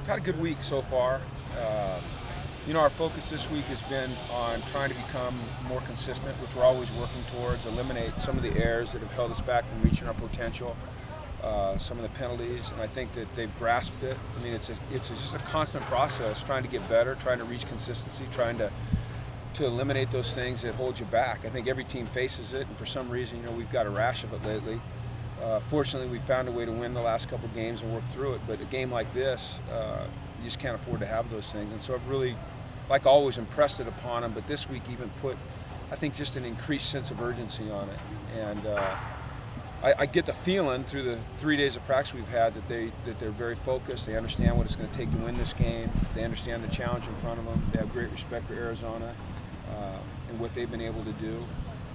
we've had a good week so far. Our focus this week has been on trying to become more consistent, which we're always working towards, eliminate some of the errors that have held us back from reaching our potential, some of the penalties, and I think that they've grasped it. I mean, it's just a constant process, trying to get better, trying to reach consistency, trying to eliminate those things that hold you back. I think every team faces it, and for some reason, we've got a rash of it lately. Fortunately, we found a way to win the last couple of games and work through it, but a game like this, you just can't afford to have those things. And so I've really, like always, impressed it upon them, but this week even put, I think, just an increased sense of urgency on it. And I get the feeling through the 3 days of practice we've had that they're very focused. They understand what it's going to take to win this game. They understand the challenge in front of them. They have great respect for Arizona and what they've been able to do.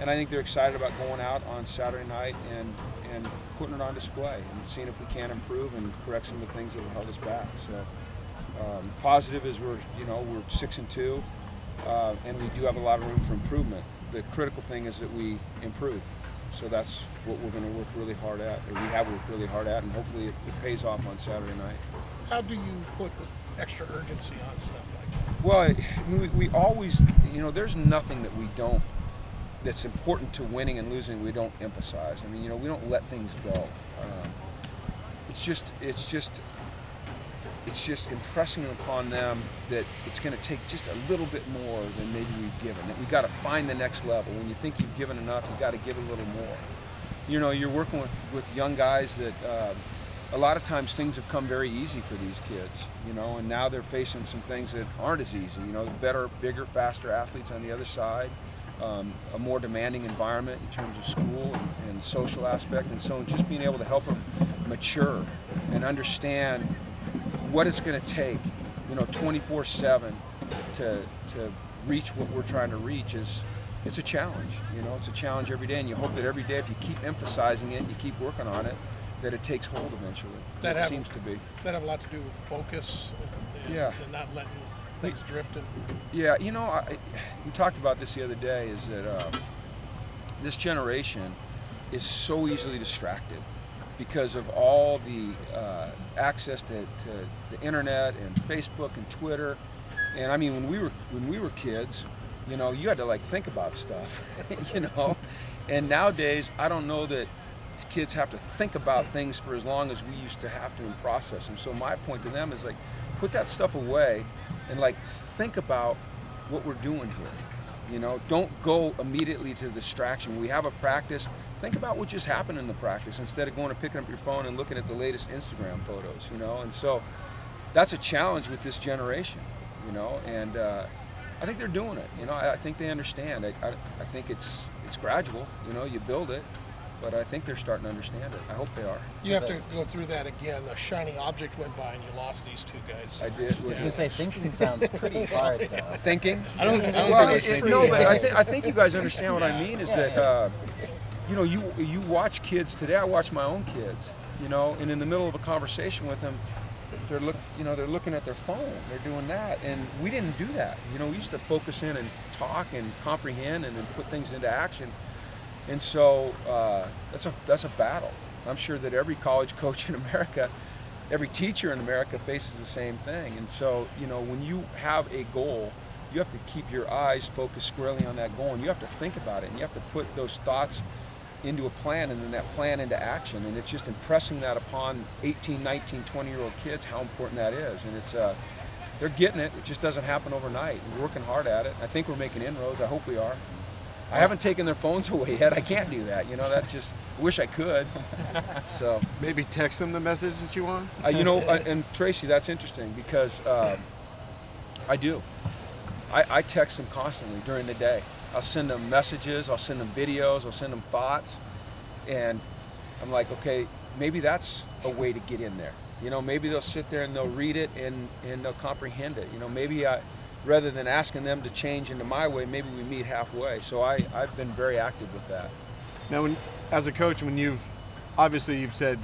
And I think they're excited about going out on Saturday night and putting it on display and seeing if we can improve and correct some of the things that have held us back. So positive is we're 6-2, and we do have a lot of room for improvement. The critical thing is that we improve. So that's what we're going to work really hard at, or we have worked really hard at, and hopefully it pays off on Saturday night. How do you put extra urgency on stuff like that? Well, we always, there's nothing that we don't, that's important to winning and losing, we don't emphasize. I mean, we don't let things go. It's just impressing upon them that it's going to take just a little bit more than maybe we've given. That we got to find the next level. When you think you've given enough, you got to give a little more. You're working with young guys that a lot of times things have come very easy for these kids. And now they're facing some things that aren't as easy. The better, bigger, faster athletes on the other side. A more demanding environment in terms of school and social aspect, and so just being able to help them mature and understand what it's going to take, 24/7 to reach what we're trying to reach it's a challenge. It's a challenge every day, and you hope that every day, if you keep emphasizing it and you keep working on it, that it takes hold eventually. That seems to be. That have a lot to do with focus and not letting things drift. Yeah, we talked about this the other day, is that this generation is so easily distracted because of all the access to the internet and Facebook and Twitter. And I mean, when we were kids, you had to think about stuff, And nowadays, I don't know that kids have to think about things for as long as we used to have to and process them. So my point to them is put that stuff away and think about what we're doing here. Don't go immediately to the distraction. When we have a practice, think about what just happened in the practice instead of going and picking up your phone and looking at the latest Instagram photos. And so that's a challenge with this generation. And I think they're doing it. I think they understand. I think it's gradual. You build it. But I think they're starting to understand it. I hope they are. You have to go through that again. A shiny object went by and you lost these two guys. I did. I was going to say, thinking sounds pretty hard, though. Thinking? I don't think it's no, but I think you guys understand what I mean, is that, you watch kids today. I watch my own kids, and in the middle of a conversation with them, they're looking at their phone. They're doing that, and we didn't do that. We used to focus in and talk and comprehend and then put things into action. And so that's a battle. I'm sure that every college coach in America, every teacher in America faces the same thing. And so, when you have a goal, you have to keep your eyes focused squarely on that goal, and you have to think about it, and you have to put those thoughts into a plan, and then that plan into action. And it's just impressing that upon 18, 19, 20-year-old kids, how important that is. And it's they're getting it. It just doesn't happen overnight. We're working hard at it. I think we're making inroads. I hope we are. I haven't taken their phones away yet. I can't do that. That's just, I wish I could. So maybe text them the message that you want. And Tracy, that's interesting because I do. I text them constantly during the day. I'll send them messages. I'll send them videos. I'll send them thoughts, and I'm like, okay, maybe that's a way to get in there. Maybe they'll sit there and they'll read it and they'll comprehend it. Maybe rather than asking them to change into my way, maybe we meet halfway. So I've been very active with that. Now, as a coach, when you've said,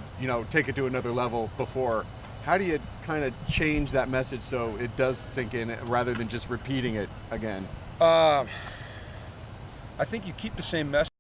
take it to another level before, how do you kind of change that message so it does sink in rather than just repeating it again? I think you keep the same message.